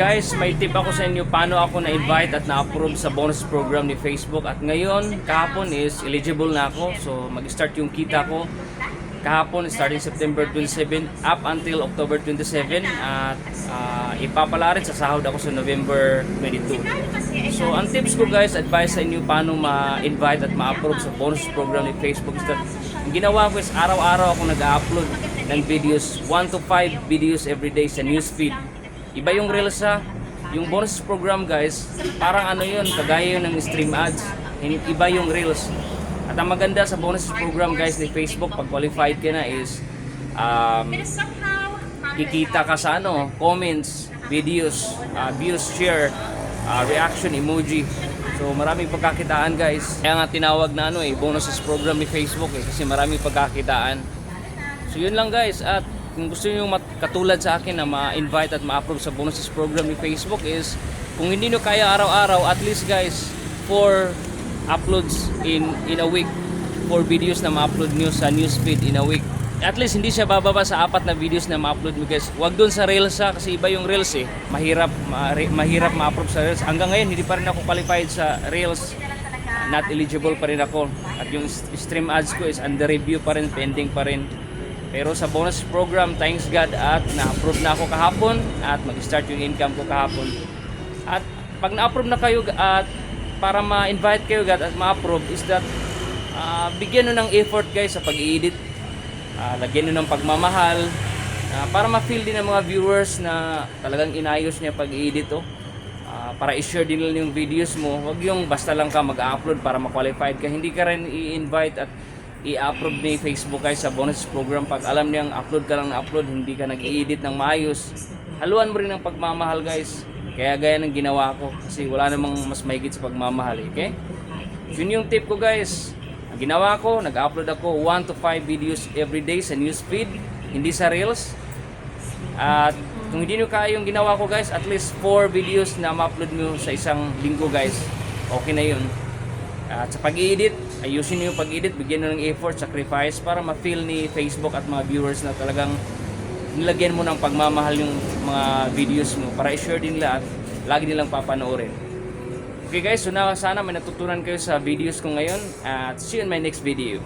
Guys, may tip ako sa inyo paano ako na-invite at na-approve sa bonus program ni Facebook. At ngayon, kahapon is eligible na ako. So, mag-start yung kita ko. Kahapon, starting September 27 up until October 27. At ipapala rin sa sahod ako sa November 22. So, ang tips ko guys, advice sa inyo paano ma-invite at ma-approve sa bonus program ni Facebook is that ang ginawa ko is araw-araw ako nag-upload ng videos, 1 to 5 videos every day sa newsfeed. Iba yung Reels ha. Yung bonus program guys, parang ano yun, kagaya yun ng stream ads. Iba yung Reels. At ang maganda sa bonus program guys ni Facebook, pag qualified ka na is kikita ka sa ano, comments, videos, views, share, reaction, emoji. So maraming pagkakitaan guys. Kaya nga tinawag na ano bonuses program ni Facebook kasi maraming pagkakitaan. So yun lang guys. At kung gusto niyo katulad sa akin na ma-invite at ma-approve sa bonuses program ni Facebook is kung hindi niyo kaya araw-araw, at least guys 4 uploads in a week, 4 videos na ma-upload niyo sa newsfeed in a week. At least hindi siya bababa sa 4 na videos na ma-upload mo guys. Huwag doon sa Reels ha, kasi iba yung Reels mahirap ma-approve sa Reels. Hanggang ngayon hindi pa rin ako qualified sa Reels, not eligible pa rin ako. At yung stream ads ko is under review pa rin, pending pa rin. Pero sa bonus program, thanks God at na-approve na ako kahapon at mag-start yung income ko kahapon. At pag na-approve na kayo at para ma-invite kayo God at ma-approve is that bigyan nyo ng effort guys sa pag-i-edit. Lagyan nyo ng pagmamahal para ma-feel din ng mga viewers na talagang inayos niya pag-i-edit para i-share din nila yung videos mo. Huwag yung basta lang ka mag-upload para ma-qualified ka. Hindi ka rin i-invite at i-approve ni Facebook guys sa bonus program pag alam niyang upload ka lang na upload, hindi ka nag-i-edit ng maayos. Haluan mo rin ng pagmamahal guys. Kaya gaya ng ginawa ko kasi wala namang mas mahigit sa pagmamahal, okay? Yun yung tip ko guys. Ang ginawa ko, nag-upload ako 1 to 5 videos every day sa newsfeed, hindi sa Reels. At kung hindi nyo kaya yung ginawa ko guys, at least 4 videos na ma-upload nyo sa isang linggo guys, okay na yun. At sa pag-i-edit, ayusin nyo yung pag-edit, bigyan nyo ng effort, sacrifice para ma-feel ni Facebook at mga viewers na talagang nilagyan mo ng pagmamahal yung mga videos mo para i-share din nila at lagi nilang papanoorin. Okay guys, so sana may natutunan kayo sa videos ko ngayon at see you in my next video.